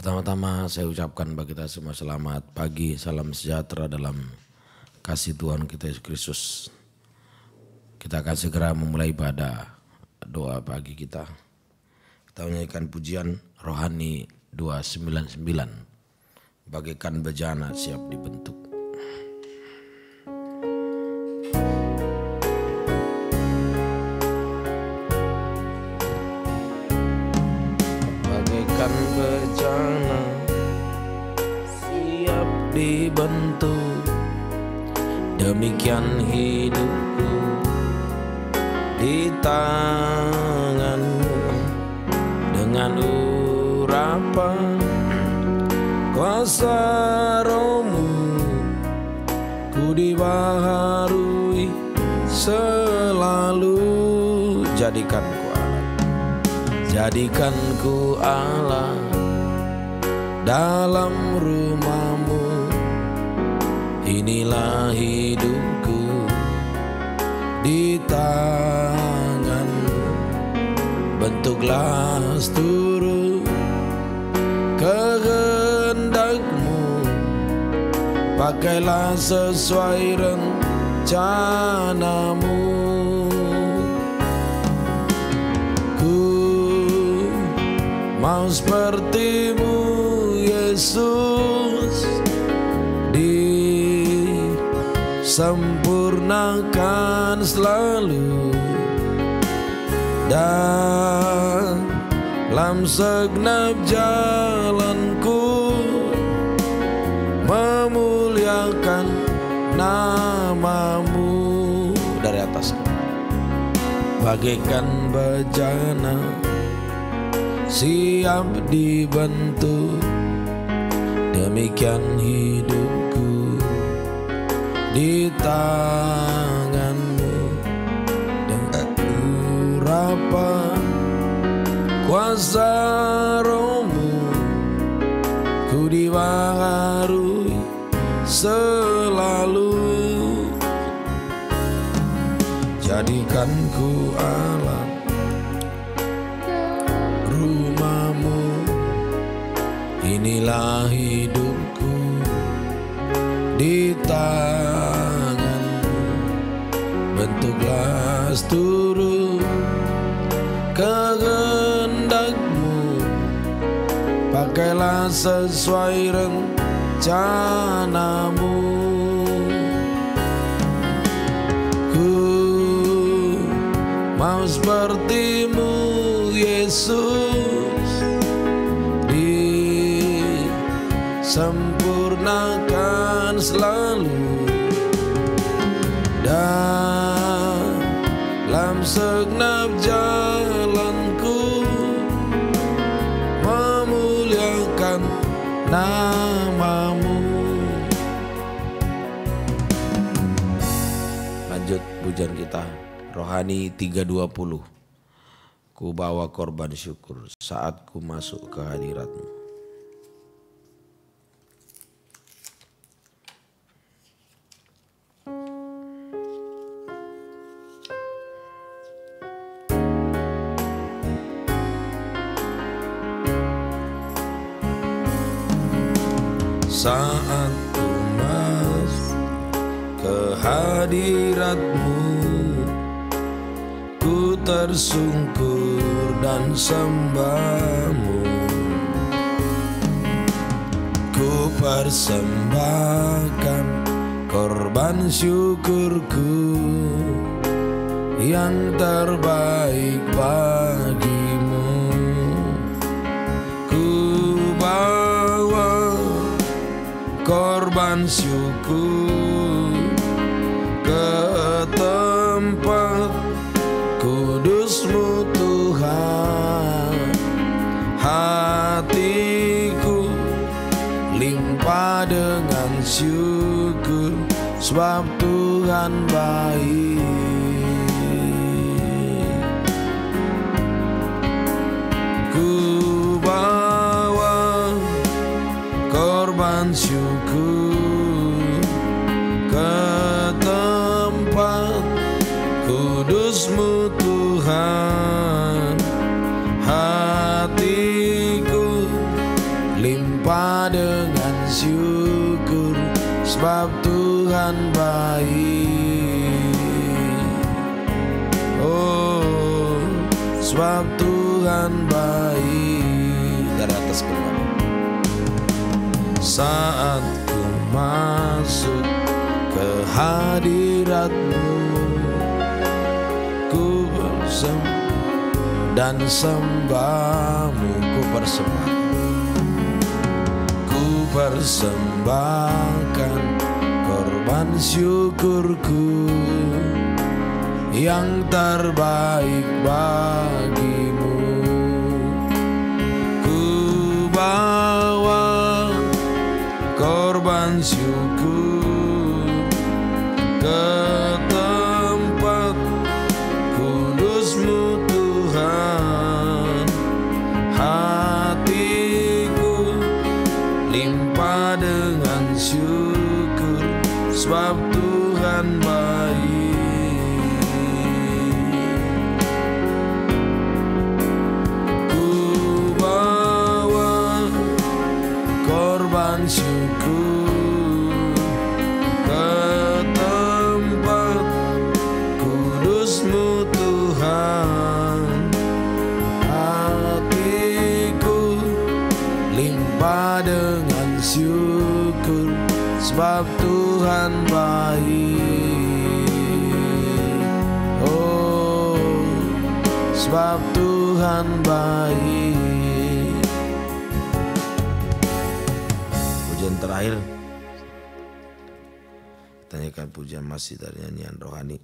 Pertama-tama saya ucapkan bagi kita semua selamat pagi, salam sejahtera dalam kasih Tuhan kita Yesus Kristus. Kita akan segera memulai ibadah doa pagi kita. Kita menyanyikan pujian rohani 299, bagaikan bejana siap dibentuk. Bejana siap dibentuk, demikian hidupku di tanganmu. Dengan urapan kuasa Roh-Mu, ku dibaharui selalu. Jadikan ku Allah dalam rumah-Mu. Inilah hidupku di tangan-Mu. Bentuklah seluruh kehendak-Mu, pakailah sesuai rencana-Mu. Mau seperti-Mu Yesus, disempurnakan selalu dalam segenap jalanku, memuliakan nama-Mu. Dari atas, bagaikan bejana siap dibentuk, demikian hidupku di tangan-Mu. Dengan urapan kuasa Roh-Mu, ku dibaharui selalu. Jadikan ku Allah rumah-Mu. Inilah hidupku di tangan-Mu. Bentuklah seluruh kehendak-Mu, pakailah sesuai rencana-Mu. Ku mau seperti-Mu Yesus, disempurnakan selalu dalam segenap jalanku, memuliakan nama-Mu. Lanjut pujian kita rohani 320. Ku bawa korban syukur saat ku masuk ke hadirat-Mu. Saat ku masuk ke hadirat-Mu, ku tersungkur dan sembah-Mu. Ku persembahkan korban syukurku yang terbaik bagi-Mu. Ku bawa korban syukur ke tempat kudus-Mu Tuhan. Hatiku limpah dengan syukur, sebab Tuhan baik. Ku bawa korban syukur ke tempat kudus-Mu Tuhan. Hatiku limpah dengan syukur, sebab Tuhan baik. Oh, sebab Tuhan baik. Dari atas kembali. Saat ku masuk ke hadirat-Mu, ku bersembah dan sembah-Mu, ku persembahkan korban syukurku yang terbaik bagi-Mu. Ku bawa korban syukur ke tempat kudus-Mu Tuhan. Hatiku limpah dengan syukur, sebab Tuhan baik. Ku bawa korban syukur ke tempat kudus-Mu Tuhan. Hatiku limpah dengan syukur, sebab Tuhan baik. Oh, sebab Tuhan baik. Pujian terakhir, tanyakan pujian masih dari nyanyian rohani.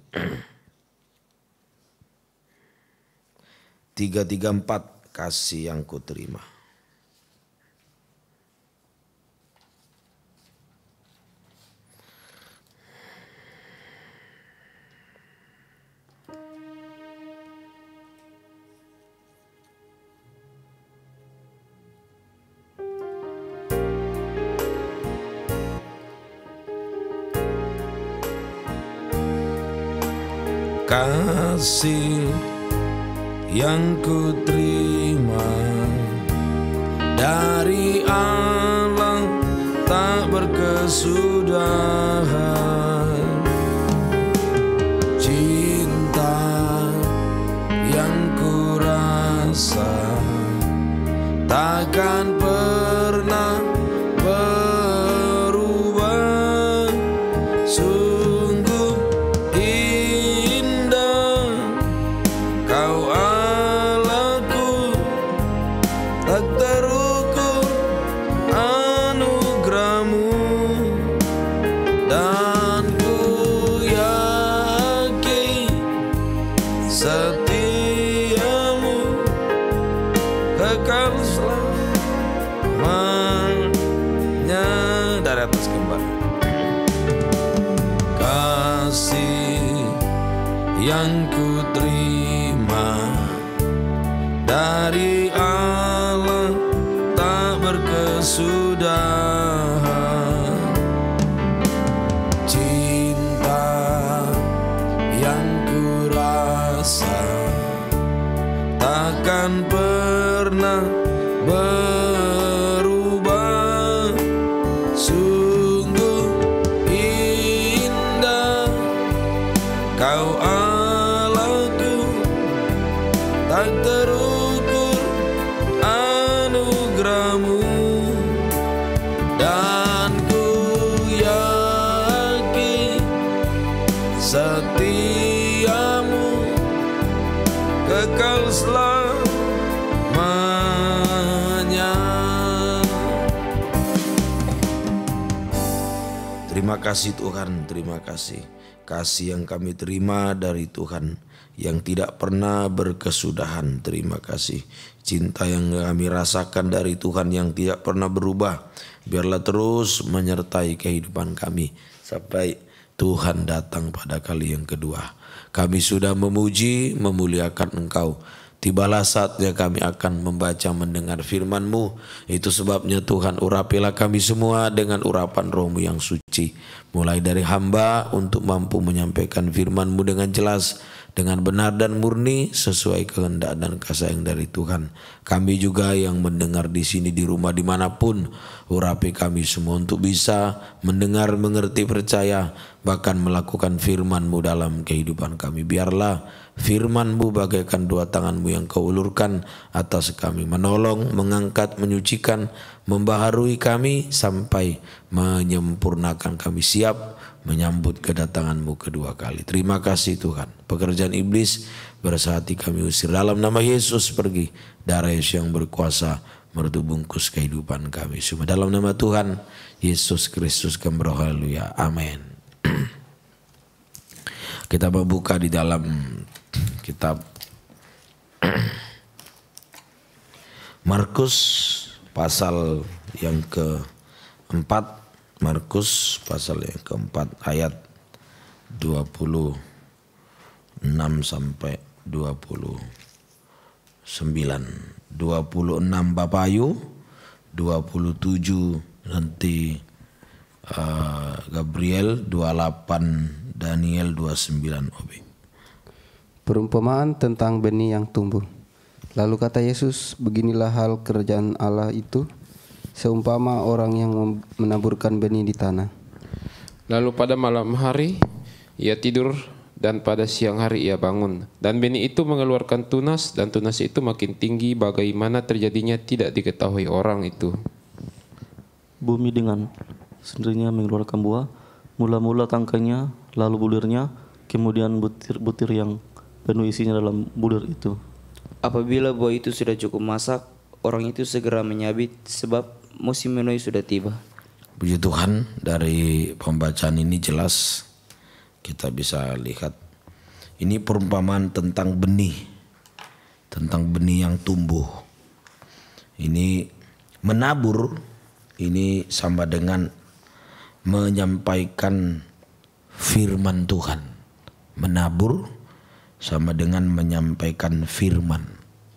334, kasih yang kuterima. Kasih yang kuterima dari Allah tak berkesudahan. Cinta yang kurasa takkan pernah berubah. Sungguh indah Kau Allahku, tak terukur anugerah-Mu, dan ku yakin setia-Mu kekal selamanya. Dari atas kembali. Kasih yang kuterima dari Allah tak berkesudahan. Cinta yang kurasa takkan pernah berubah. Sungguh indah Kau Allahku, tak terukur anugerah-Mu, dan ku yakin setia-Mu kekal selamanya. Terima kasih Tuhan, terima kasih. Kasih yang kami terima dari Tuhan yang tidak pernah berkesudahan. Terima kasih. Cinta yang kami rasakan dari Tuhan yang tidak pernah berubah. Biarlah terus menyertai kehidupan kami sampai Tuhan datang pada kali yang kedua. Kami sudah memuji, memuliakan Engkau. Tibalah saatnya kami akan membaca mendengar firman-Mu. Itu sebabnya Tuhan, urapilah kami semua dengan urapan Roh-Mu yang suci. Mulai dari hamba untuk mampu menyampaikan firman-Mu dengan jelas dengan benar dan murni sesuai kehendak dan kasih sayang dari Tuhan. Kami juga yang mendengar di sini, di rumah, dimanapun, urapi kami semua untuk bisa mendengar, mengerti, percaya, bahkan melakukan firman-Mu dalam kehidupan kami. Biarlah firman-Mu bagaikan dua tangan-Mu yang Kau ulurkan atas kami, menolong, mengangkat, menyucikan, membaharui kami sampai menyempurnakan kami siap menyambut kedatangan-Mu kedua kali. Terima kasih Tuhan. Pekerjaan iblis bersahati kami usir dalam nama Yesus pergi. Darah Yesus yang berkuasa menutup bungkus kehidupan kami semua. Dalam nama Tuhan Yesus Kristus kami berdoa, haleluya, amin. Kita membuka di dalam kitab Markus pasal yang keempat. Markus pasal yang keempat ayat 26 sampai 29. 26 Bapak Ayu, 27 nanti Gabriel, 28 Daniel, 29 Obi. Perumpamaan tentang benih yang tumbuh. Lalu kata Yesus, beginilah hal kerajaan Allah itu, seumpama orang yang menaburkan benih di tanah. Lalu pada malam hari ia tidur, dan pada siang hari ia bangun. Dan benih itu mengeluarkan tunas, dan tunas itu makin tinggi, bagaimana terjadinya tidak diketahui orang itu. Bumi dengan sendirinya mengeluarkan buah, mula-mula tangkainya, lalu bulirnya, kemudian butir-butir yang penuh isinya dalam bulir itu. Apabila buah itu sudah cukup masak, orang itu segera menyabit, sebab musim menuai sudah tiba. Puji Tuhan, dari pembacaan ini jelas kita bisa lihat ini perumpamaan tentang benih yang tumbuh. Ini menabur, ini sama dengan menyampaikan firman Tuhan. Menabur sama dengan menyampaikan firman.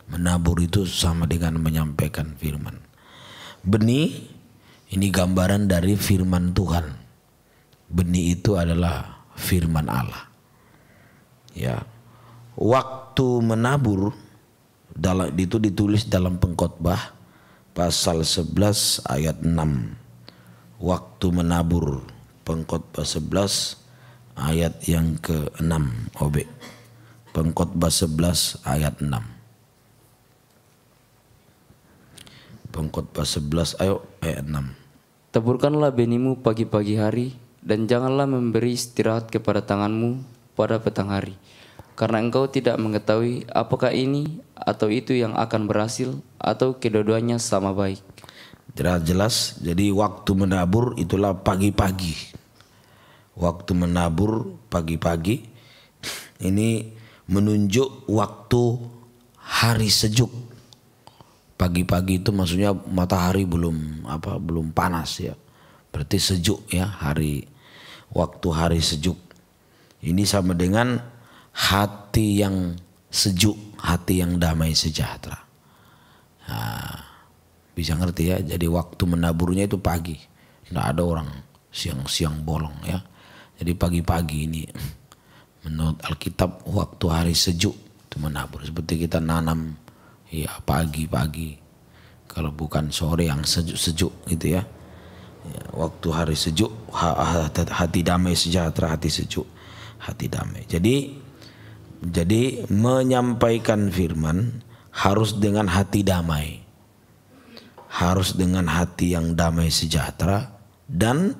Menabur itu sama dengan menyampaikan firman. Benih ini gambaran dari firman Tuhan. Benih itu adalah firman Allah. Ya. Waktu menabur itu ditulis dalam Pengkhotbah pasal 11 ayat 6. Waktu menabur, Pengkhotbah 11 ayat yang ke-6 Obe. Pengkhotbah 11 ayat 6. Pengkhotbah 11 ayat 6. Taburkanlah benihmu pagi-pagi hari, dan janganlah memberi istirahat kepada tanganmu pada petang hari. Karena engkau tidak mengetahui apakah ini atau itu yang akan berhasil, atau kedua-duanya sama baik. Jelas, jadi waktu menabur itulah pagi-pagi. Waktu menabur pagi-pagi ini menunjuk waktu hari sejuk. Pagi-pagi itu maksudnya matahari belum panas ya. Berarti sejuk ya, waktu hari sejuk. Ini sama dengan hati yang sejuk, hati yang damai sejahtera. Nah, bisa ngerti ya, jadi waktu menaburnya itu pagi. Tidak ada orang siang-siang bolong ya. Jadi pagi-pagi ini menurut Alkitab waktu hari sejuk itu menabur. Seperti kita nanam ya pagi-pagi, kalau bukan sore yang sejuk-sejuk gitu ya. Waktu hari sejuk, hati damai sejahtera, hati sejuk, hati damai. Jadi menyampaikan firman harus dengan hati damai, harus dengan hati yang damai sejahtera, dan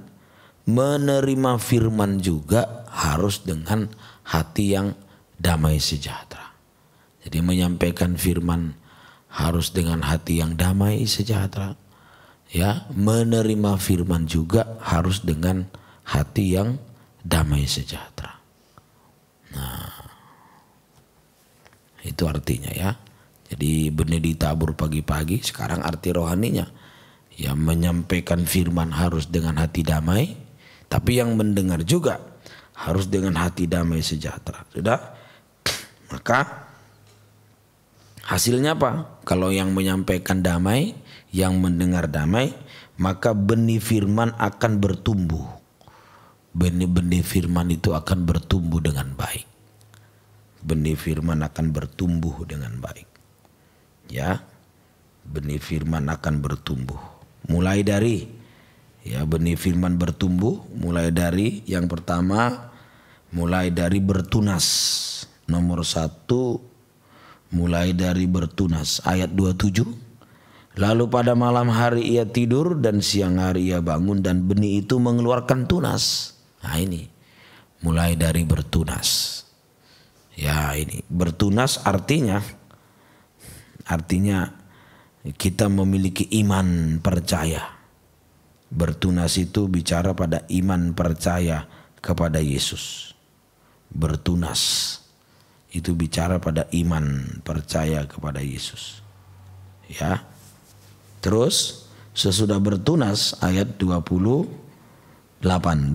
menerima firman juga harus dengan hati yang damai sejahtera. Jadi menyampaikan firman harus dengan hati yang damai sejahtera. Ya, menerima firman juga harus dengan hati yang damai sejahtera. Nah, itu artinya ya. Jadi benih ditabur pagi-pagi, sekarang arti rohaninya ya menyampaikan firman harus dengan hati damai, tapi yang mendengar juga harus dengan hati damai sejahtera. Sudah? Maka hasilnya apa? Kalau yang menyampaikan damai, yang mendengar damai, maka benih firman akan bertumbuh. Benih-benih firman itu akan bertumbuh dengan baik. benih firman akan bertumbuh dengan baik. Ya, benih firman akan bertumbuh. Mulai dari benih firman bertumbuh, mulai dari yang pertama, mulai dari bertunas. Nomor 1, mulai dari bertunas. Ayat 27. Lalu pada malam hari ia tidur dan siang hari ia bangun dan benih itu mengeluarkan tunas. Nah ini, mulai dari bertunas. Ya ini, bertunas artinya kita memiliki iman percaya. Bertunas itu bicara pada iman percaya kepada Yesus. Bertunas itu bicara pada iman percaya kepada Yesus. Ya. Terus sesudah bertunas ayat 28.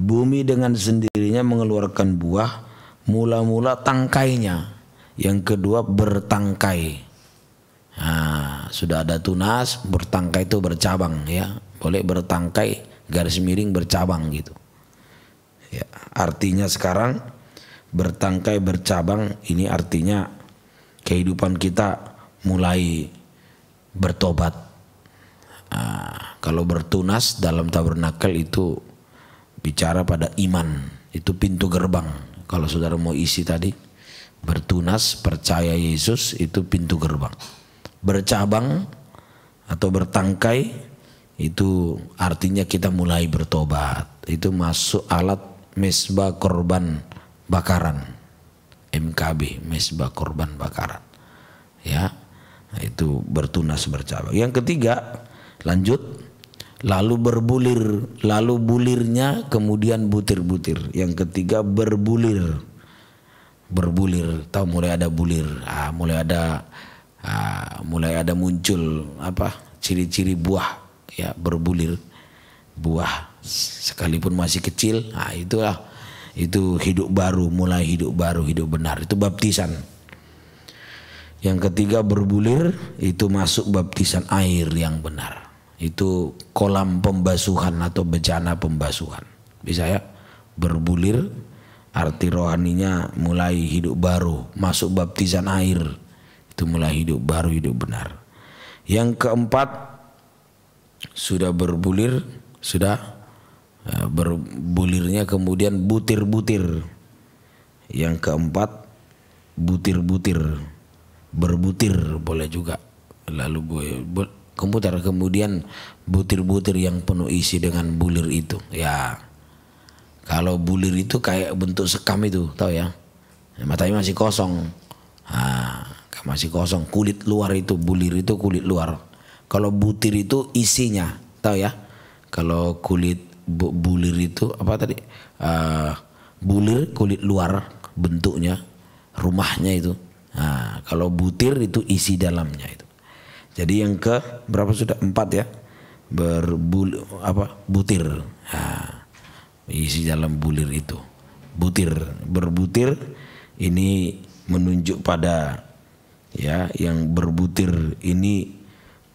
Bumi dengan sendirinya mengeluarkan buah, mula-mula tangkainya. Yang kedua bertangkai. Nah, sudah ada tunas, bertangkai itu bercabang ya. Boleh bertangkai, garis miring bercabang gitu. Ya, artinya sekarang bertangkai bercabang ini artinya kehidupan kita mulai bertobat. Nah, kalau bertunas dalam tabernakel itu bicara pada iman, itu pintu gerbang. Kalau saudara mau isi tadi, bertunas percaya Yesus itu pintu gerbang. Bercabang atau bertangkai itu artinya kita mulai bertobat. Itu masuk alat mesbah korban bakaran, MKB, mesbah korban bakaran. Ya, nah, itu bertunas bercabang. Yang ketiga, lanjut, lalu berbulir, lalu bulirnya kemudian butir-butir. Yang ketiga berbulir, tahu mulai ada bulir, mulai ada muncul ciri-ciri buah. Ya, berbulir buah sekalipun masih kecil. Nah, itu hidup baru, mulai hidup baru, hidup benar. Itu baptisan. Yang ketiga berbulir itu masuk baptisan air yang benar. Itu kolam pembasuhan atau bejana pembasuhan. Bisa ya? Berbulir arti rohaninya mulai hidup baru, masuk baptisan air. Itu mulai hidup baru, hidup benar. Yang keempat, sudah berbulir, berbulirnya kemudian butir-butir. Yang keempat, butir-butir, berbutir boleh juga. Lalu komputer kemudian butir-butir yang penuh isi dengan bulir itu. Ya, kalau bulir itu kayak bentuk sekam itu, tahu ya? Matanya masih kosong, masih kosong. Kulit luar itu, bulir itu kulit luar. Kalau butir itu isinya, tahu ya? Kalau bulir itu apa tadi? Bulir kulit luar bentuknya, rumahnya itu. Nah, kalau butir itu isi dalamnya itu. Jadi yang ke berapa sudah? 4 ya? Butir. Nah, isi dalam bulir itu. Butir, berbutir ini menunjuk pada yang berbutir ini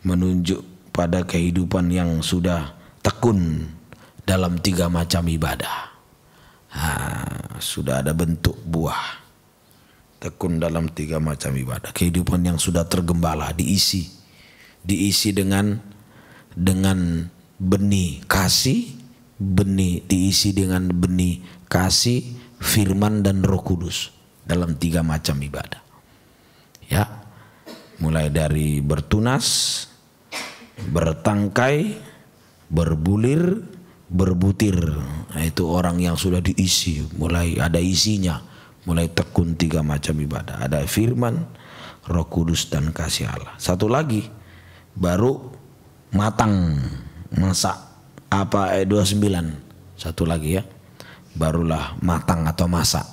menunjuk pada kehidupan yang sudah tekun dalam 3 macam ibadah. Sudah ada bentuk buah. Tekun dalam 3 macam ibadah. Kehidupan yang sudah tergembala, diisi dengan benih kasih, diisi dengan benih kasih, firman dan Roh Kudus dalam 3 macam ibadah. Ya, mulai dari bertunas, bertangkai, berbulir, berbutir. Nah, itu orang yang sudah diisi, mulai ada isinya, mulai tekun 3 macam ibadah. Ada firman, Roh Kudus dan kasih Allah. Satu lagi, baru matang, masak. Ayat 29. Satu lagi ya, barulah matang atau masak.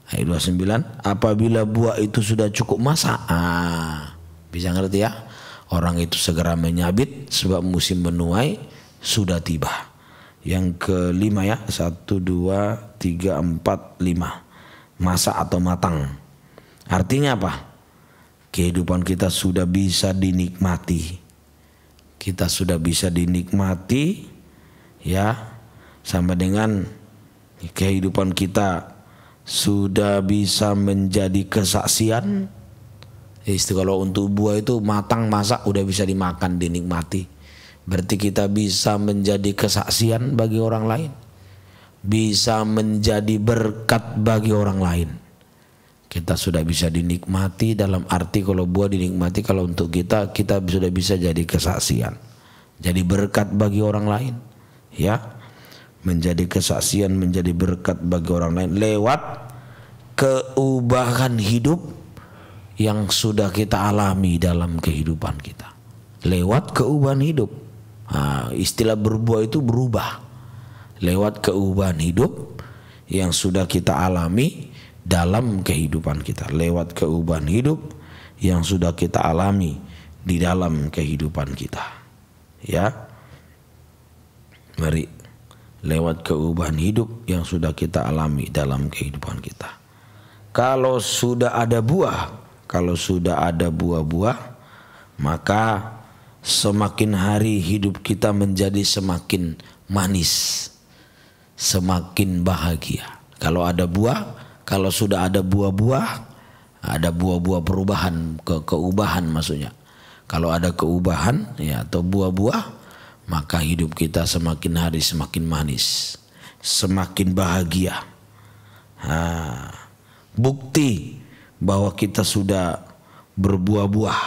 Ayat 29, apabila buah itu sudah cukup masak. Bisa ngerti ya? Orang itu segera menyabit sebab musim menuai sudah tiba. Yang kelima ya, 1, 2, 3, 4, 5. Masak atau matang. Artinya apa? Kehidupan kita sudah bisa dinikmati. Kita sudah bisa dinikmati ya, sampai dengan kehidupan kita sudah bisa menjadi kesaksian. Kalau untuk buah itu matang, masak, udah bisa dimakan, dinikmati. Berarti kita bisa menjadi kesaksian bagi orang lain, bisa menjadi berkat bagi orang lain. Kita sudah bisa dinikmati, dalam arti kalau buah dinikmati, kalau untuk kita sudah bisa jadi kesaksian, jadi berkat bagi orang lain, ya, menjadi kesaksian, menjadi berkat bagi orang lain lewat keubahan hidup yang sudah kita alami dalam kehidupan kita, lewat keubahan hidup. Istilah berbuah itu berubah lewat keubahan hidup yang sudah kita alami dalam kehidupan kita, lewat keubahan hidup yang sudah kita alami di dalam kehidupan kita, ya. Mari, lewat keubahan hidup yang sudah kita alami dalam kehidupan kita. Kalau sudah ada buah, kalau sudah ada buah-buah, maka semakin hari hidup kita menjadi semakin manis, semakin bahagia. Kalau ada buah, kalau sudah ada buah-buah, ada buah-buah perubahan, keubahan maksudnya. Kalau ada keubahan, ya, atau buah-buah, maka hidup kita semakin hari semakin manis, semakin bahagia. Bukti bahwa kita sudah berbuah-buah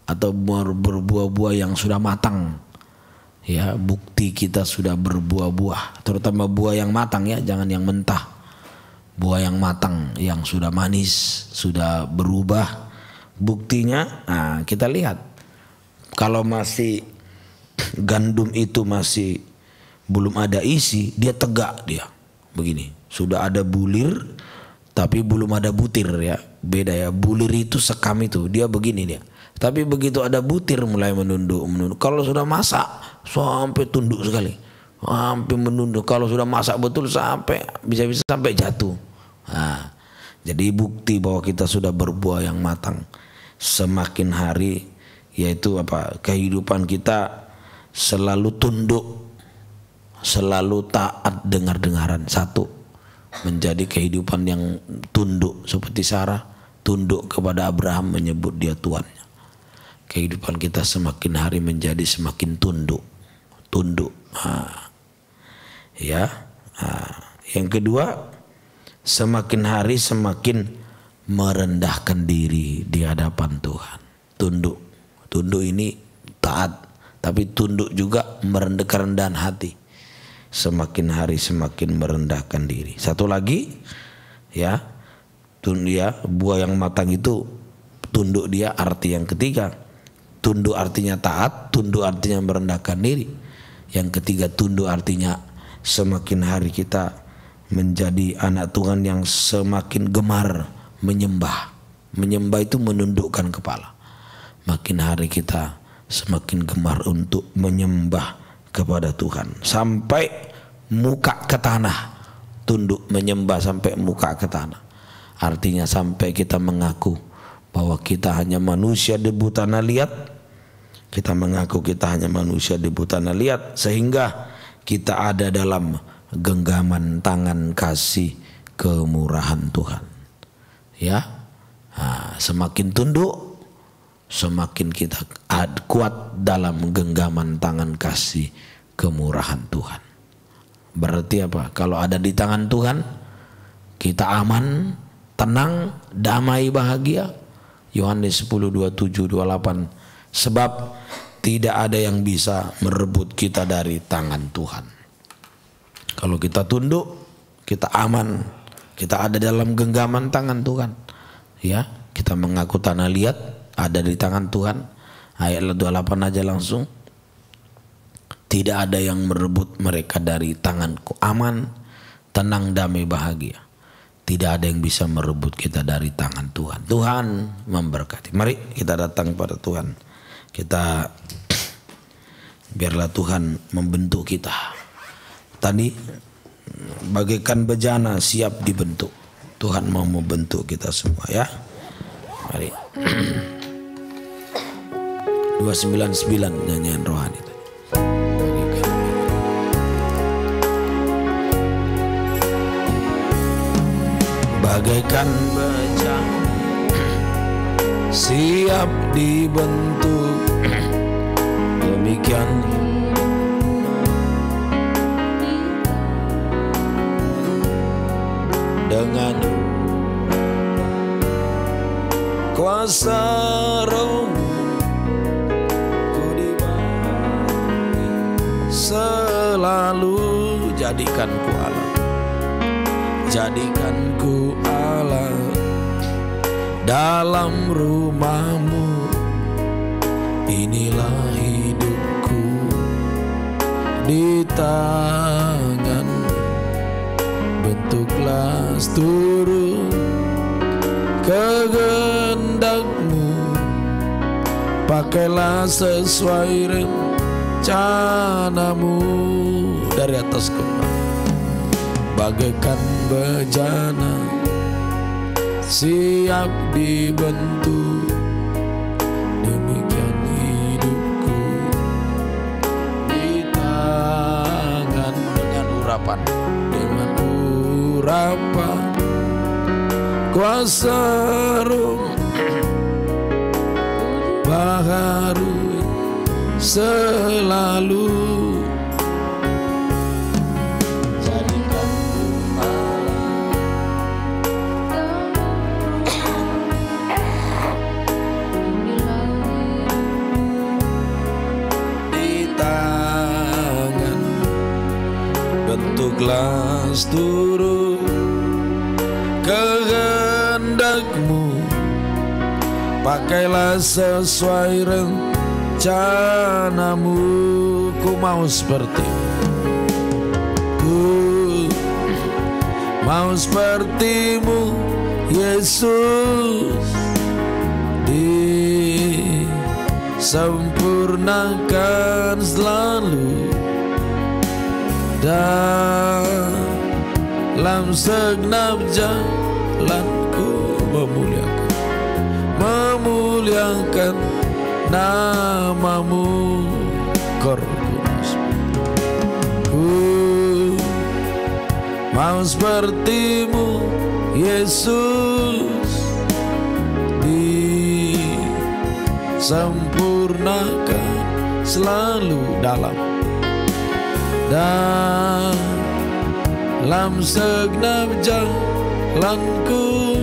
atau berbuah-buah yang sudah matang, ya, bukti kita sudah berbuah-buah, terutama buah yang matang, ya, jangan yang mentah. Buah yang matang, yang sudah manis, sudah berubah. Buktinya, kita lihat, kalau masih gandum itu masih belum ada isi, dia tegak, dia begini. Sudah ada bulir, tapi belum ada butir, ya, beda, ya. Bulir itu sekam itu, dia begini dia. Tapi begitu ada butir mulai menunduk. Kalau sudah masak sampai tunduk sekali, sampai menunduk. Kalau sudah masak betul sampai bisa-bisa sampai jatuh. Jadi bukti bahwa kita sudah berbuah yang matang. Semakin hari, yaitu kehidupan kita selalu tunduk, selalu taat dengar-dengaran. Satu, menjadi kehidupan yang tunduk seperti Sarah tunduk kepada Abraham menyebut dia tuannya. Kehidupan kita semakin hari menjadi semakin tunduk. Yang kedua, semakin hari semakin merendahkan diri di hadapan Tuhan. Tunduk ini taat, tapi tunduk juga merendahkan rendahan hati. Semakin hari semakin merendahkan diri. Satu lagi, ya, buah yang matang itu tunduk, dia arti yang ketiga. Tunduk artinya taat, tunduk artinya merendahkan diri. Yang ketiga, tunduk artinya semakin hari kita menjadi anak Tuhan yang semakin gemar menyembah. Menyembah itu menundukkan kepala. Makin hari kita semakin gemar untuk menyembah kepada Tuhan. Sampai muka ke tanah. Tunduk menyembah sampai muka ke tanah. Artinya sampai kita mengaku bahwa kita hanya manusia debu tanah liat. Kita mengaku kita hanya manusia debu tanah liat, sehingga kita ada dalam genggaman tangan kasih kemurahan Tuhan. Ya, semakin tunduk, semakin kita kuat dalam genggaman tangan kasih kemurahan Tuhan. Berarti apa? Kalau ada di tangan Tuhan, kita aman, tenang, damai, bahagia. Yohanes 10:27-28. Sebab tidak ada yang bisa merebut kita dari tangan Tuhan. Kalau kita tunduk, kita aman, kita ada dalam genggaman tangan Tuhan. Ya, kita mengaku tanah liat ada di tangan Tuhan. Ayat 28 aja langsung. Tidak ada yang merebut mereka dari tanganku. Aman, tenang, damai, bahagia. Tidak ada yang bisa merebut kita dari tangan Tuhan. Tuhan memberkati. Mari kita datang pada Tuhan. Biarlah Tuhan membentuk kita. Tadi bagaikan bejana siap dibentuk. Tuhan mau membentuk kita semua, ya. Mari. 299 nyanyian rohani. bagaikan bejana siap dibentuk, demikian dengan kuasa Roh-Mu ku dibagi, selalu jadikan ku Allah, jadikan ku Allah dalam rumah-Mu. Inilah hidupku di tangan, bentuklah seluruh kehendak-Mu, pakailah sesuai rencana-Mu. Dari atas ke bawah, bagaikan bejana siap dibentuk, demikian hidupku di tangan. Dengan urapan, dengan urapan kuasa Roh baharui selalu, jadikan di tangan, bentuklah seluruh kehendak-Mu, pakailah sesuai rencana-Mu. Ku mau seperti-Mu, ku mau seperti-Mu Yesus, disempurnakan selalu dalam segenap jalanku, memuliakan nama-Mu. Korbanus, ku mau seperti-Mu Yesus, disempurnakan selalu dalam segenap jalanku,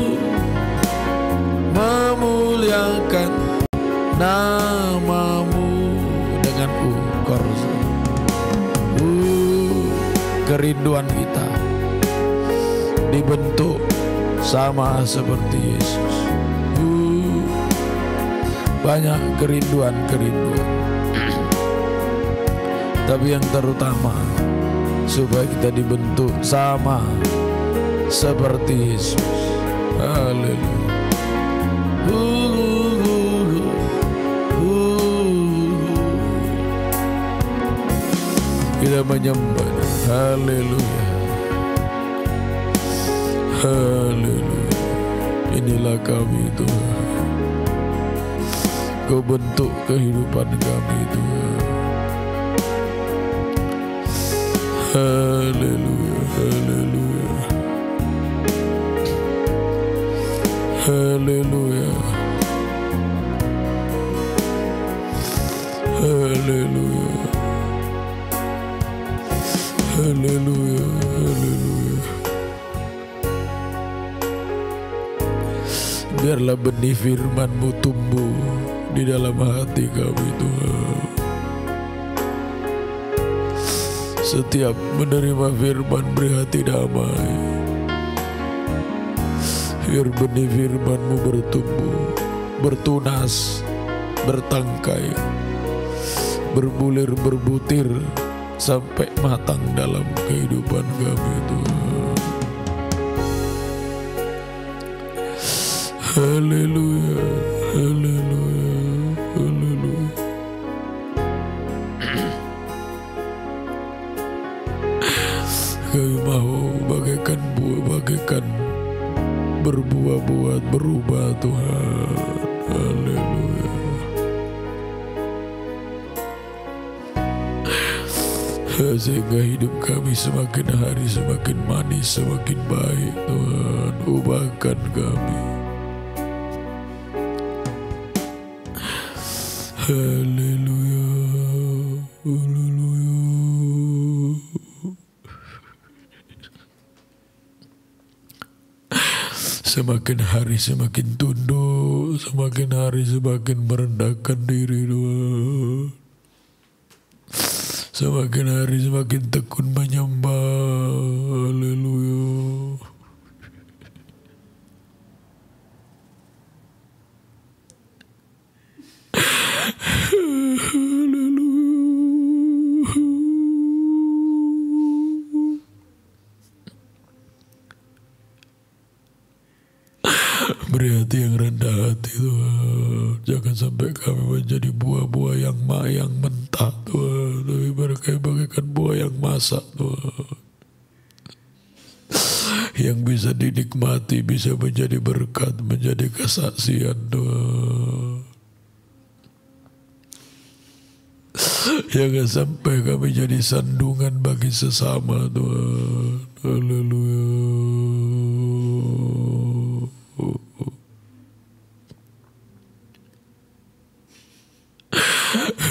memuliakan nama-Mu. Dengan kerinduan kita dibentuk sama seperti Yesus. Banyak kerinduan, tapi yang terutama supaya kita dibentuk sama seperti Yesus. Haleluya. Kita menyembah. Haleluya. Haleluya. Inilah kami Tuhan, Kau bentuk kehidupan kami Tuhan. Haleluya. Haleluya. Haleluya. Haleluya. Haleluya. Haleluya. Biarlah benih firman-Mu tumbuh di dalam hati kami Tuhan. Setiap menerima firman beri hati damai. Biar benih firman-Mu bertumbuh, bertunas, bertangkai, berbulir, berbutir sampai matang dalam kehidupan kami Tuhan. Haleluya, haleluya, haleluya. Kami mau bagaikan buah, bagaikan berbuah-buah, berubah Tuhan. Haleluya. sehingga hidup kami semakin hari semakin manis, semakin baik. Tuhan, ubahkan kami. Haleluya, haleluya. Semakin hari semakin tunduk, semakin hari semakin merendahkan diri, Tuhan. Semakin hari semakin tekun menyembah. Haleluya. Beri hati yang rendah hati, Tuhan. Jangan sampai kami menjadi buah-buah yang mentah, Tuhan. Tapi mereka bagaikan buah yang masak, Tuhan. Yang bisa dinikmati, bisa menjadi berkat, menjadi kesaksian, Tuhan. Jangan sampai kami jadi sandungan bagi sesama, Tuhan. Haleluya.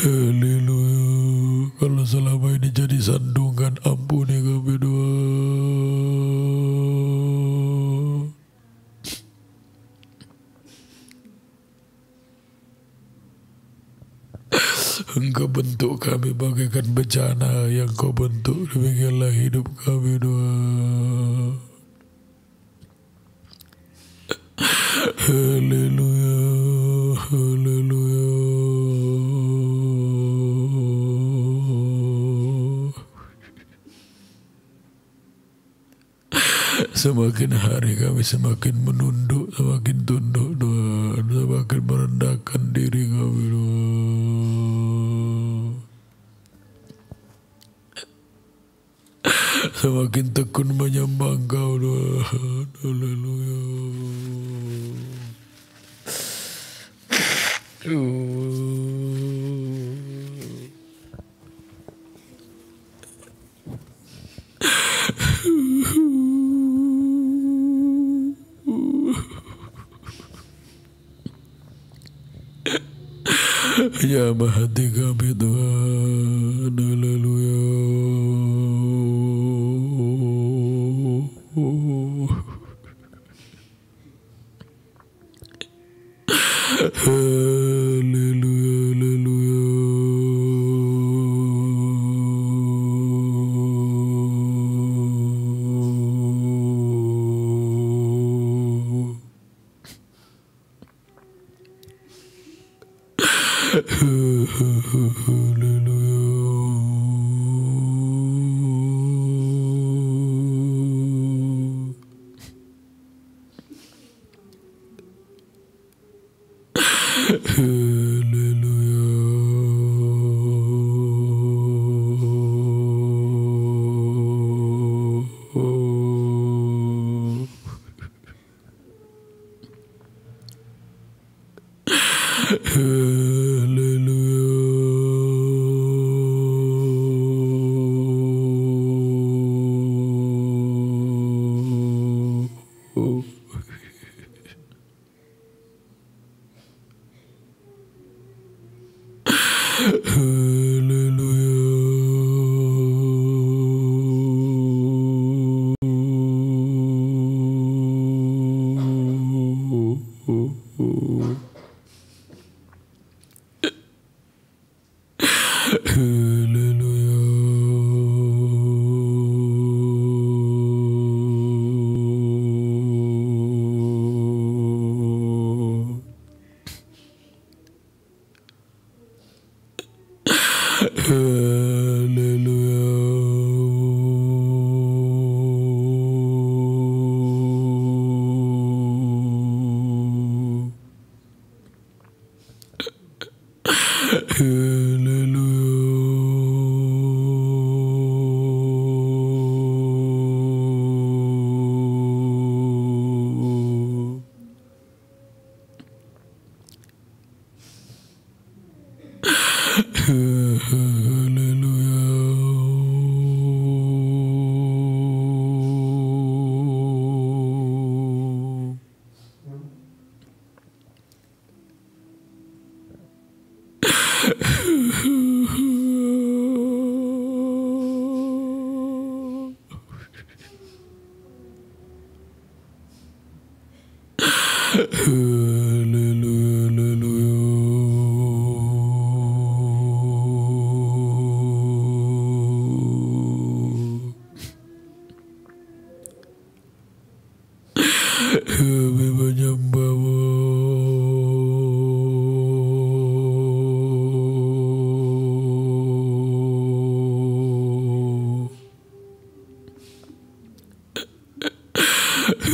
Haleluya. Kalau selama ini jadi sandungan, ampuni kami, Tuhan. Engkau bentuk kami bagaikan bencana yang kau bentuk. Demikianlah hidup kami, Tuhan. Haleluya, haleluya. Semakin hari kami semakin menunduk, semakin tunduk, Tuhan. Semakin merendahkan diri kami, Tuhan. Semakin tekun menyembah Engkau, Tuhan. Haleluya. Jamah hati kami, Tuhan. Haleluya. Haleluya, haleluya. Haleluya.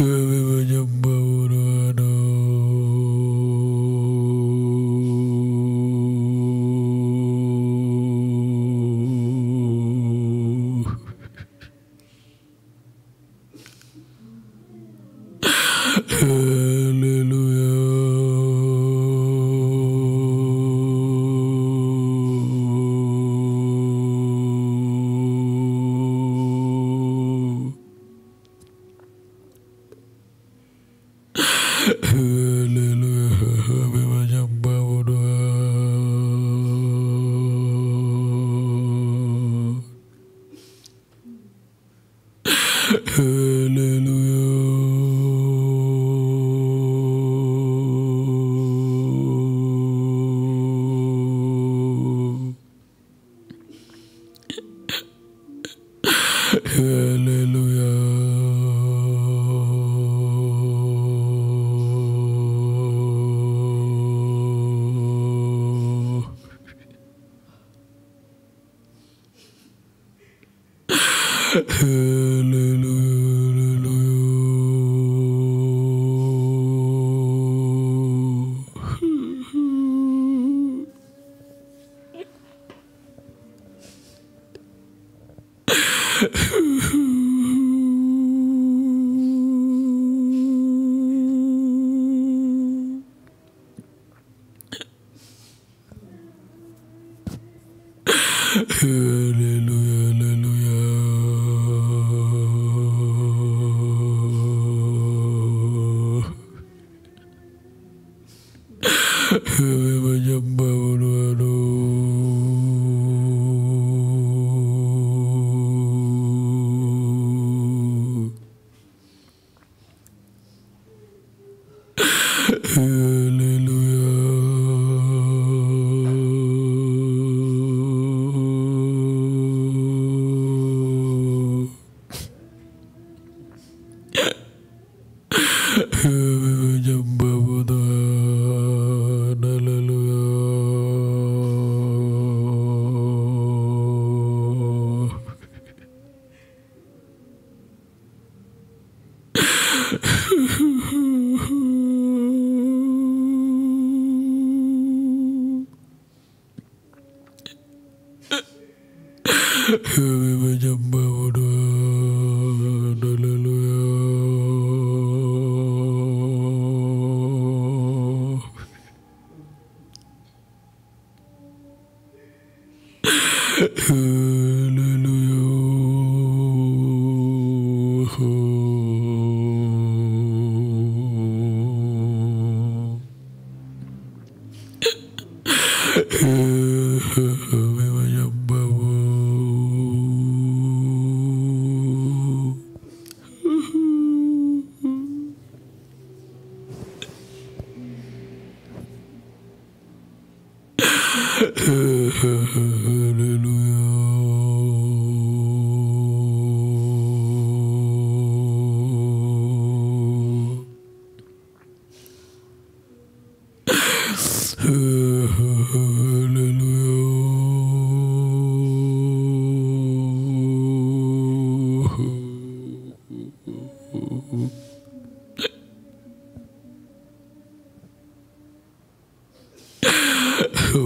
Kami menyembahmu Tuhan. Kami menyembahmu Tuhan. Haleluya. Kami menyembahmu.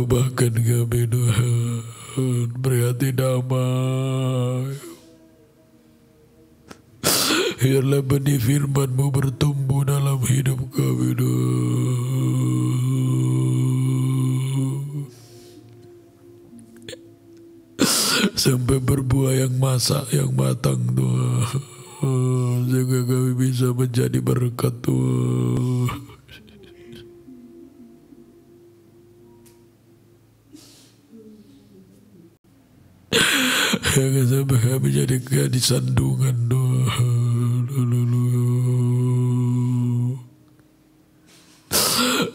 Bahkan kami Tuhan beri hati damai. Biarlah benih firman-Mu bertumbuh dalam hidup kami Tuhan. Sampai berbuah yang masak, yang matang Tuhan. Sehingga kami bisa menjadi berkat Tuhan. Jangan sampai kami jadi gadis sandungan Tuhan.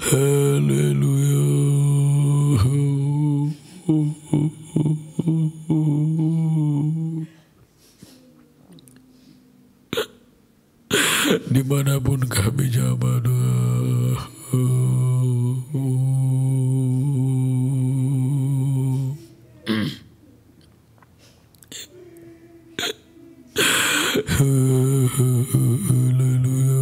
Haleluya. Dimanapun kami jamah Tuhan. Haleluya.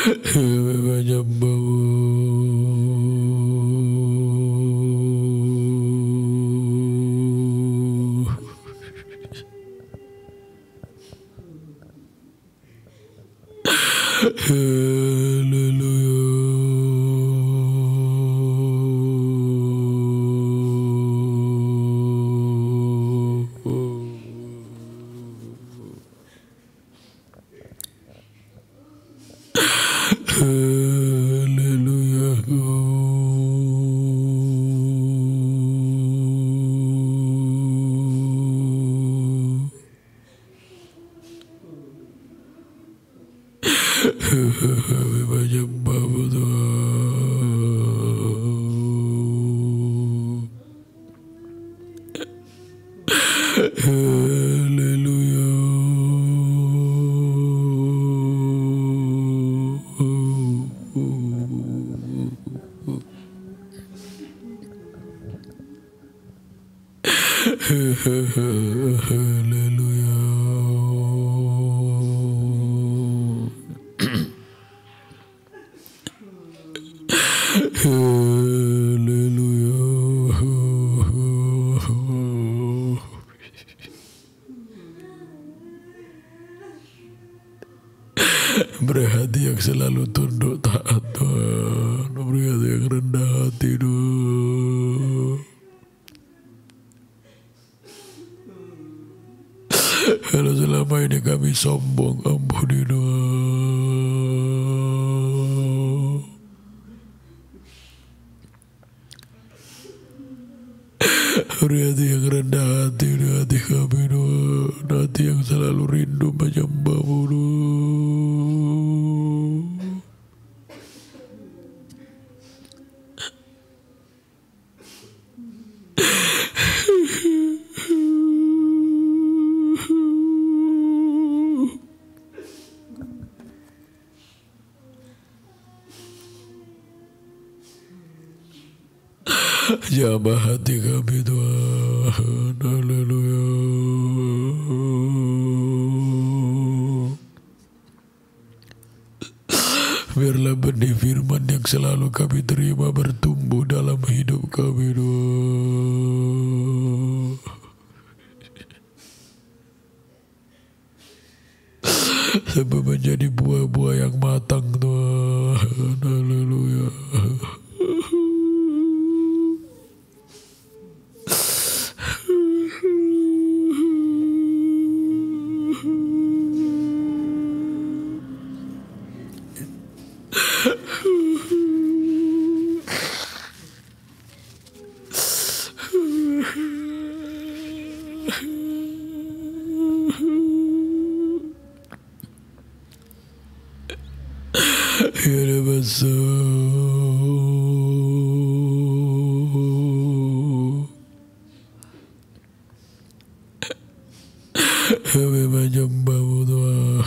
kami menyembah-Mu. Kami menyembah-Mu Tuhan. Haleluya. Haleluya. Beri hati yang selalu tunduk taat Tuhan. Beri hati yang rendah hati Tuhan. Kalau selama ini kami sombong, ampuni Tuhan. Beri hati yang rendah hati di hati kami Tuhan. Hati yang selalu rindu menyembah-Mu Tuhan. Jamah hati kami Tuhan. Haleluya. Biarlah benih firman yang selalu kami terima bertumbuh dalam hidup kami Tuhan. Sampai menjadi buah-buah yang matang Tuhan. Haleluya. Ya kami menyembah-Mu Tuhan.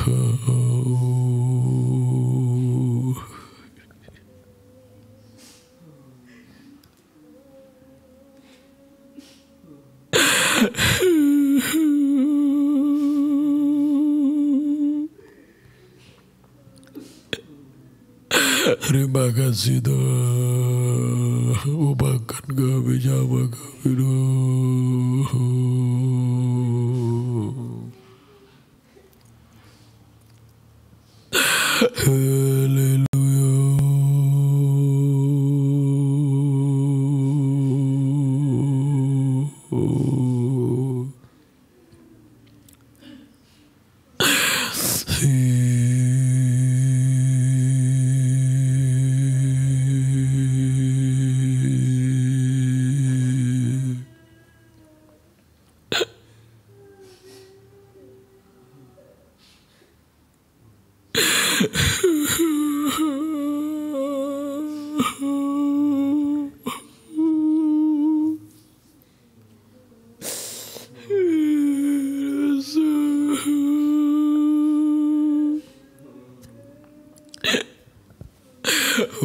Terima kasih Tuhan. Ubahkan kami, jamah kami Tuhan.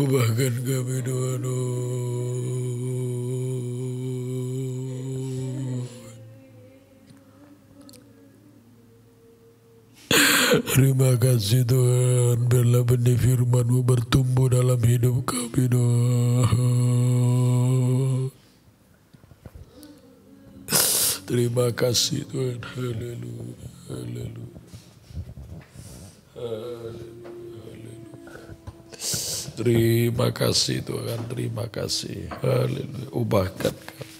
Ubahkan kami Tuhan. Terima kasih Tuhan, biarlah benih firman-Mu bertumbuh dalam hidup kami Tuhan. Terima kasih Tuhan, haleluya, haleluya, haleluya. Terima kasih Tuhan, terima kasih, haleluya, ubahkan kami.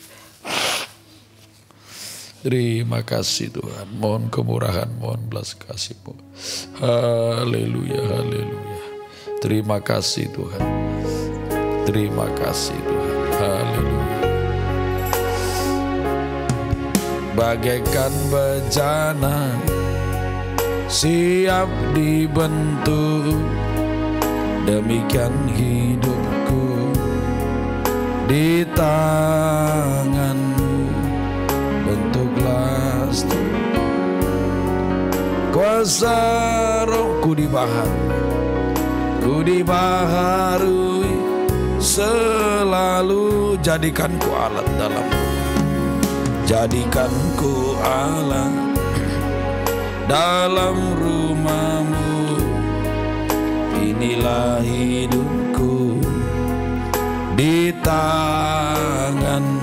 Terima kasih Tuhan, mohon kemurahan, mohon belas kasih-Mu. Haleluya, haleluya. Terima kasih Tuhan. Terima kasih Tuhan. Haleluya. Bagaikan bejana siap dibentuk, demikian hidupku di tangan-Mu. Bentuklah kuasa Rohku dibaharui selalu. Jadikanku alat dalam-Mu, jadikanku alat dalam rumah-Mu. Inilah hidupku di tangan-Mu.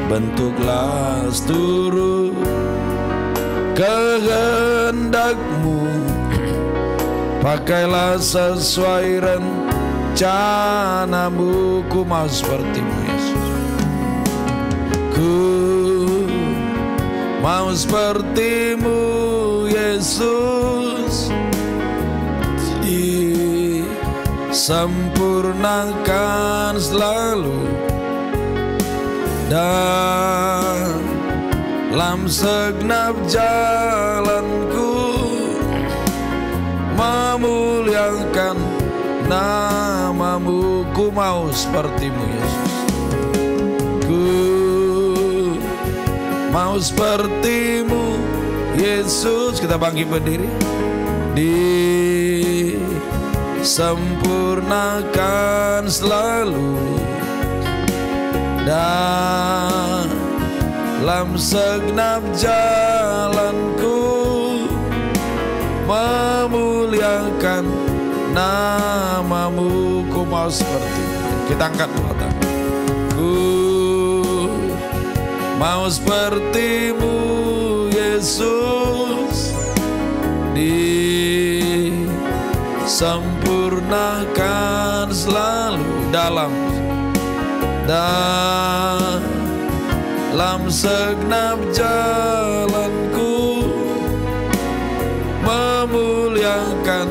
Bentuklah seluruh kehendak-Mu, pakailah sesuai rencana-Mu. Ku mau seperti-Mu Yesus, ku mau seperti-Mu Yesus. Disempurnakan selalu dalam segenap jalanku, memuliakan nama-Mu. Ku mau seperti-Mu Yesus, ku mau seperti-Mu Yesus. Kita bangkit berdiri. Disempurnakan selalu dalam segenap jalanku, memuliakan nama-Mu. Ku mau seperti-Mu. Kita angkat dua tangan. Ku mau seperti-Mu Yesus. Disempurnakan selalu dalam segenap jalanku, memuliakan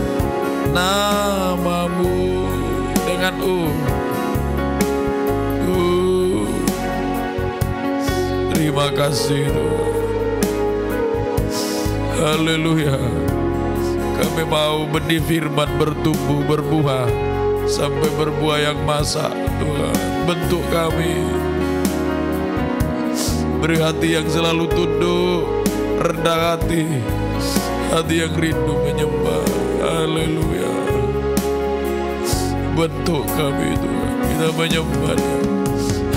nama-Mu. Dengan terima kasih Tuhan. Haleluya. Kami mau benih firman bertumbuh, berbuah sampai berbuah yang masak. Tuhan, bentuk kami, beri hati yang selalu tunduk, rendah hati, hati yang rindu menyembah. Haleluya. Bentuk kami Tuhan, kita menyembah-Nya.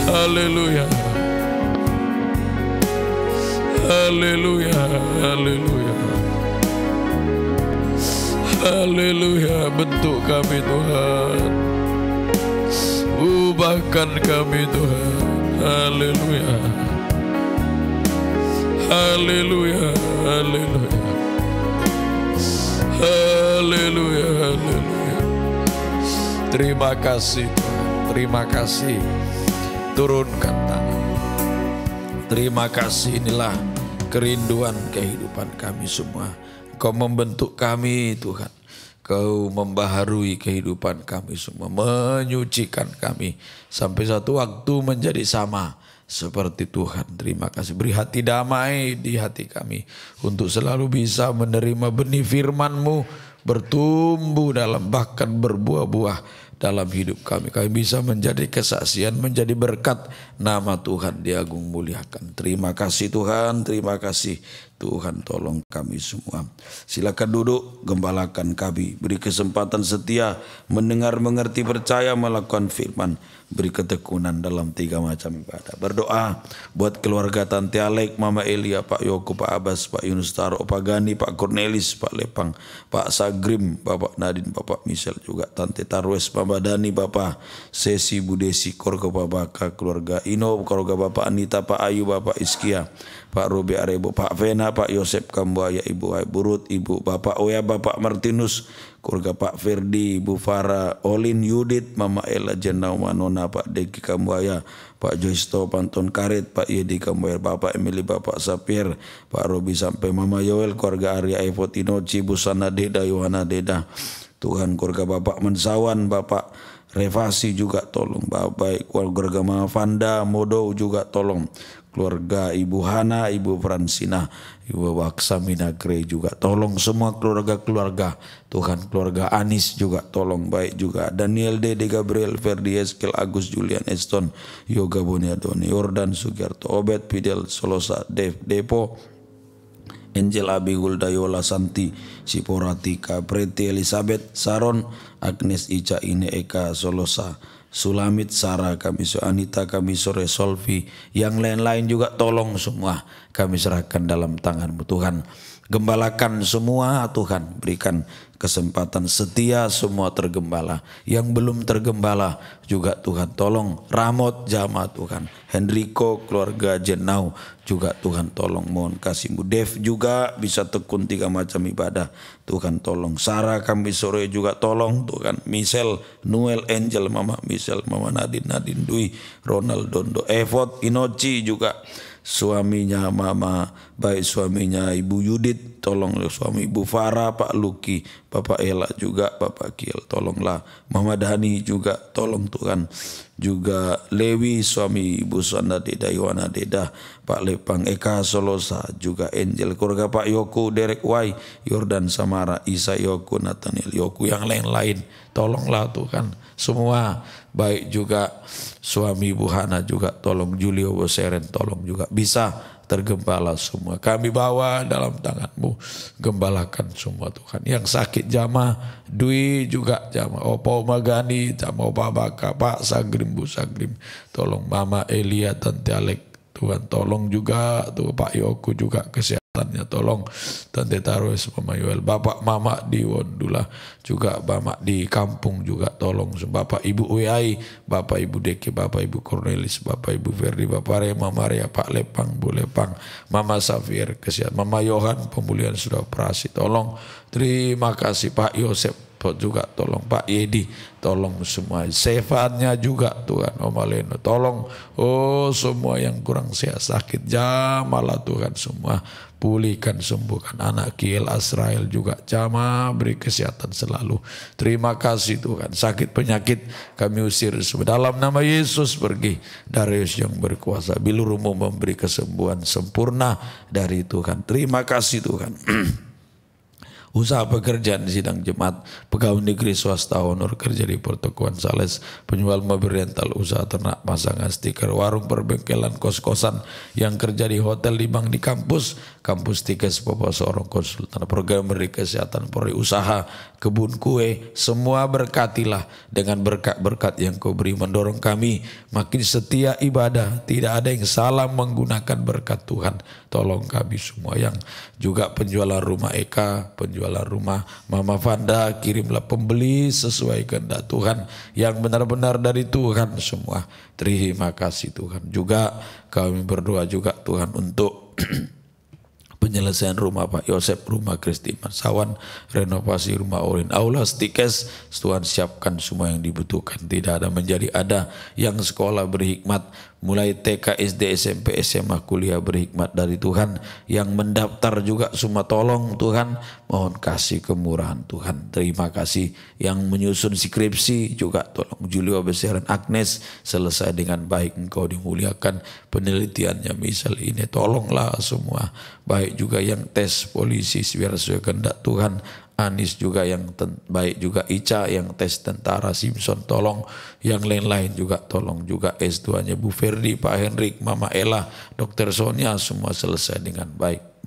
Haleluya. Haleluya. Haleluya. Haleluya. Bentuk kami Tuhan, ubahkan kami Tuhan. Haleluya. Haleluya. Haleluya. Haleluya. Haleluya. Terima kasih Tuhan. Terima kasih. Turunkan tangan. Terima kasih, inilah kerinduan kehidupan kami semua. Kau membentuk kami Tuhan. Kau membaharui kehidupan kami semua, menyucikan kami sampai satu waktu menjadi sama seperti Tuhan. Terima kasih, beri hati damai di hati kami untuk selalu bisa menerima benih firman-Mu, bertumbuh dalam bahkan berbuah-buah dalam hidup kami. Kami bisa menjadi kesaksian, menjadi berkat, nama Tuhan diagung muliakan. Terima kasih Tuhan, terima kasih Tuhan, tolong kami semua. Silakan duduk, gembalakan kami. Beri kesempatan setia, mendengar, mengerti, percaya, melakukan firman. Beri ketekunan dalam 3 macam ibadah. Berdoa buat keluarga Tante Alek, Mama Elia, Pak Yoko, Pak Abbas, Pak Yunus Taro, Pak Gani, Pak Cornelis, Pak Lepang, Pak Sagrim, Bapak Nadine, Bapak Michelle juga, Tante Tarwes, Bapak Dani, Bapak Sesi, Bu Desi, keluarga Bapak, keluarga Ino, keluarga Bapak Anita, Pak Ayu, Bapak Iskia, Pak Robi Arebo, Pak Vena, Pak Yosep Kambuaya, Ibu Burut, Ibu Bapak Oya, Bapak Martinus, keluarga Pak Ferdi, Ibu Farah, Olin, Yudit, Mama Ella, Jenau Manona, Pak Deki Kambuaya, Pak Joisto, Panton Karet, Pak Yedi Kambuaya, Bapak Emily, Bapak Sapir, Pak Robi sampai Mama Yoel, keluarga Arya Evotinoci, Busana Deda, Yohana Deda, Tuhan keluarga Bapak Mensawan, Bapak Revasi juga tolong, Bapak keluarga Mama Fanda, Modo juga tolong, keluarga Ibu Hana, Ibu Fransina, Ibu Waksamina Grey juga tolong, semua keluarga-keluarga Tuhan, keluarga Anis juga tolong, baik juga Daniel Dede, Gabriel, Ferdi, Eskel, Agus, Julian, Eston, Yoga Boniadoni, Yordan, Sugiarto, Obed, Fidel, Solosa, Depo, Angel, Abigul, Dayola, Santi, Siporatika, Preti, Elizabeth, Saron, Agnes, Ica, Ine, Eka, Solosa, Sulamit, Sarah, Kamiso, Anita, Kamiso, Resolvi, yang lain-lain juga tolong semua kami serahkan dalam tangan-Mu Tuhan. Gembalakan semua Tuhan, berikan kesempatan setia semua tergembala. Yang belum tergembala juga Tuhan tolong. Ramot Jama Tuhan, Henrico, keluarga Jenau juga Tuhan tolong, mohon kasih-Mu. Dev juga bisa tekun 3 macam ibadah, Tuhan tolong. Sarah kami sore juga tolong Tuhan. Michelle, Noel, Angel, Mama Michelle, Mama Nadine Dwi, Ronald, Dondo, Evot, Inoci juga, suaminya Mama, baik suaminya Ibu Yudit, tolong suami Ibu Farah, Pak Luki, Bapak Ella juga, Bapak Kiel, tolonglah. Mama Dani juga tolong Tuhan. Juga Lewi, suami Ibu Sanda Deda, Yohana Deda, Pak Lepang, Eka Solosa, juga Angel, keluarga Pak Yoku, Derek Wai, Yordan Samara, Isa Yoku, Nathaniel Yoku, yang lain-lain tolonglah Tuhan semua, baik juga suami Ibu Hana juga tolong, Julio Boseren tolong juga, bisa tergembala semua kami bawa dalam tangan-Mu. Gembalakan semua Tuhan. Yang sakit Jama, Dwi juga Jama, Opa Magani, Jama Opa Baka, Pak Sagrim, Bu Sagrim, tolong Mama Elia, Tante Alek, Tuhan tolong juga tuh Pak Yoku juga kesehatannya tolong, Tante Tarwes, Mama Yoel, Bapak Mama di Wondula juga, Bapak di kampung juga tolong, Bapak Ibu Uyai, Bapak Ibu Deki, Bapak Ibu Cornelis, Bapak Ibu Ferdi, Bapak Rema Maria, Pak Lepang, Bu Lepang, Mama Safir kesehatan, Mama Yohan pemulihan sudah operasi tolong. Terima kasih Pak Yosep juga tolong, Pak Yedi tolong semua, sefatnya juga Tuhan, Om Aleno tolong, oh semua yang kurang sehat sakit jamalah Tuhan semua, pulihkan sembuhkan. Anak Kiel Asrael juga jamaah, beri kesehatan selalu. Terima kasih Tuhan, sakit penyakit kami usir dalam nama Yesus, pergi dari Yesus yang berkuasa. Bilurumu memberi kesembuhan sempurna dari Tuhan. Terima kasih Tuhan. Usaha pekerjaan di sidang jemaat, pegawai negeri swasta honor kerja di pertokoan sales, penjual mobil rental, usaha ternak, pasangan stiker, warung, perbengkelan, kos-kosan, yang kerja di hotel, di bank, di kampus, kampus tikes, seorang konsultan, program beri kesehatan, polri usaha, kebun kue, semua berkatilah dengan berkat-berkat yang Kau beri, mendorong kami makin setia ibadah, tidak ada yang salah menggunakan berkat Tuhan. Tolong kami semua, yang juga penjualan rumah Eka, penjualan rumah Mama Fanda, kirimlah pembeli sesuai kehendak Tuhan yang benar-benar dari Tuhan semua. Terima kasih Tuhan. Juga kami berdoa juga Tuhan untuk penyelesaian rumah Pak Yosep, rumah Kristi Mansawan, renovasi rumah Olin, aula stikes, Tuhan siapkan semua yang dibutuhkan. Tidak ada menjadi ada, yang sekolah berhikmat, mulai TK, SD, SMP, SMA, kuliah berhikmat dari Tuhan, yang mendaftar juga semua tolong Tuhan, mohon kasih kemurahan Tuhan. Terima kasih yang menyusun skripsi juga tolong, Julio Beseran, Agnes selesai dengan baik, Engkau dimuliakan. Penelitiannya misal ini tolonglah semua, baik juga yang tes polisi biar sesuai kehendak Tuhan. Anis juga yang baik juga, Ica yang tes tentara, Simpson tolong, yang lain-lain juga tolong juga, S2-nya Bu Ferdi, Pak Henrik, Mama Ella, Dr. Sonia, semua selesai dengan baik.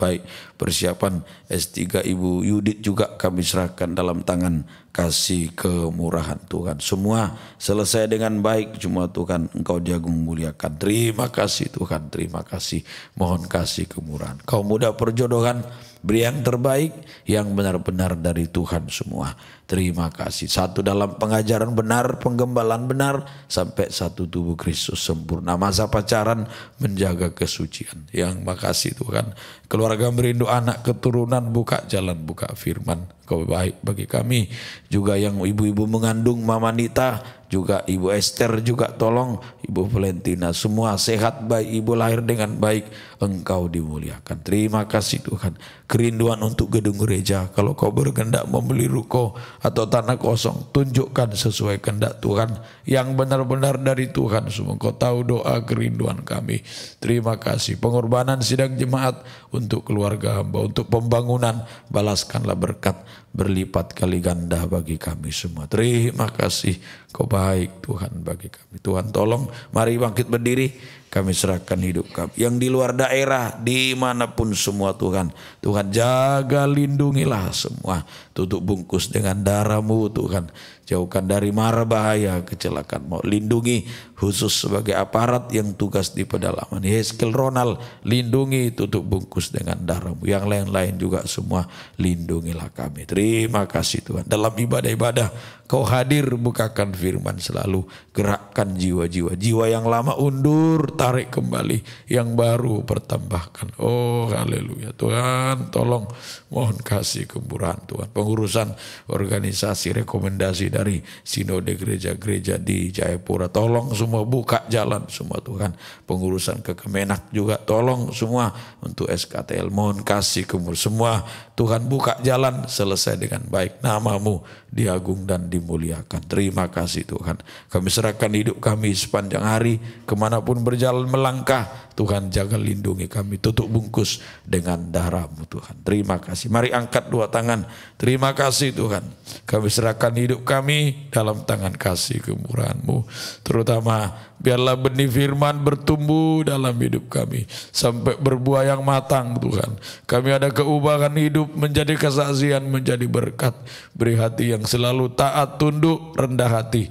Persiapan S3 Ibu Yudit juga kami serahkan dalam tangan kasih kemurahan Tuhan. Semua selesai dengan baik, cuma Tuhan Engkau diagung muliakan. Terima kasih Tuhan, terima kasih. Mohon kasih kemurahan. Kau muda perjodohan, beri yang terbaik, yang benar-benar dari Tuhan semua. Terima kasih. Satu dalam pengajaran benar, penggembalaan benar, sampai satu tubuh Kristus sempurna. Masa pacaran menjaga kesucian. Yang makasih Tuhan. Keluarga merindu anak keturunan, buka jalan, buka firman. Kau baik bagi kami. Juga yang ibu-ibu mengandung, Mama Nita, juga Ibu Esther juga tolong, Ibu Valentina, semua sehat baik, ibu lahir dengan baik, Engkau dimuliakan. Terima kasih Tuhan. Kerinduan untuk gedung gereja, kalau Kau berkehendak membeli ruko atau tanah kosong, tunjukkan sesuai kehendak Tuhan yang benar-benar dari Tuhan semua. Kau tahu doa kerinduan kami. Terima kasih. Pengorbanan sidang jemaat untuk keluarga hamba, untuk pembangunan, balaskanlah berkat berlipat kali ganda bagi kami semua. Terima kasih. Kau baik Tuhan bagi kami. Tuhan tolong, mari bangkit berdiri. Kami serahkan hidup kami. Yang di luar daerah, dimanapun semua Tuhan. Tuhan jaga, lindungilah semua. Tutup bungkus dengan darah-Mu Tuhan. Jauhkan dari mara bahaya, kecelakaan mau. Lindungi khusus sebagai aparat yang tugas di pedalaman. Yeskel Ronald, lindungi, tutup bungkus dengan darah-Mu. Yang lain-lain juga semua, lindungilah kami. Terima kasih Tuhan. Dalam ibadah-ibadah, Kau hadir, bukakan firman selalu. Gerakkan jiwa-jiwa. Jiwa yang lama undur, tarik kembali. Yang baru pertambahkan. Oh haleluya. Tuhan tolong, mohon kasih kemurahan Tuhan. Pengurusan organisasi, rekomendasi dari sinode gereja-gereja di Jayapura, tolong semua buka jalan semua Tuhan. Pengurusan ke Kemenak juga tolong semua. Untuk SKTL mohon kasih kemurahan semua Tuhan, buka jalan, selesai dengan baik. Nama-Mu diagung dan dimuliakan. Terima kasih Tuhan. Kami serahkan hidup kami sepanjang hari, kemanapun berjalan melangkah, Tuhan jaga lindungi kami, tutup bungkus dengan darah-Mu Tuhan. Terima kasih. Mari angkat dua tangan. Terima kasih Tuhan. Kami serahkan hidup kami dalam tangan kasih kemurahan-Mu. Terutama biarlah benih firman bertumbuh dalam hidup kami sampai berbuah yang matang Tuhan. Kami ada keubahan hidup menjadi kesaksian, menjadi berkat. Beri hati yang selalu taat, tunduk, rendah hati,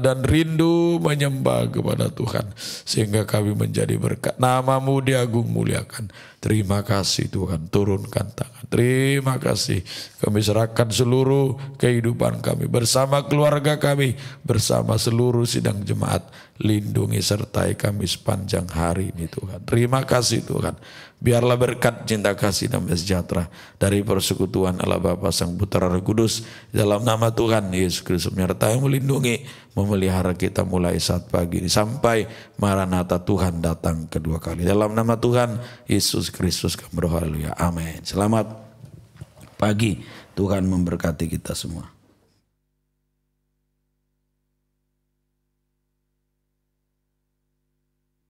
dan rindu menyembah kepada Tuhan. Sehingga kami menjadi berkat. Nama-Mu diagung muliakan. Terima kasih Tuhan, turunkan tangan. Terima kasih. Kami serahkan seluruh kehidupan kami bersama keluarga kami, bersama seluruh sidang jemaat. Lindungi sertai kami sepanjang hari ini Tuhan. Terima kasih Tuhan. Biarlah berkat, cinta kasih, damai sejahtera dari persekutuan Allah Bapa, Sang Putra, Roh Kudus, dalam nama Tuhan Yesus Kristus menyertai, melindungi, memelihara kita mulai saat pagi ini sampai Maranatha Tuhan datang kedua kali. Dalam nama Tuhan Yesus Kristus kami berdoa, haleluya, amin. Selamat pagi, Tuhan memberkati kita semua.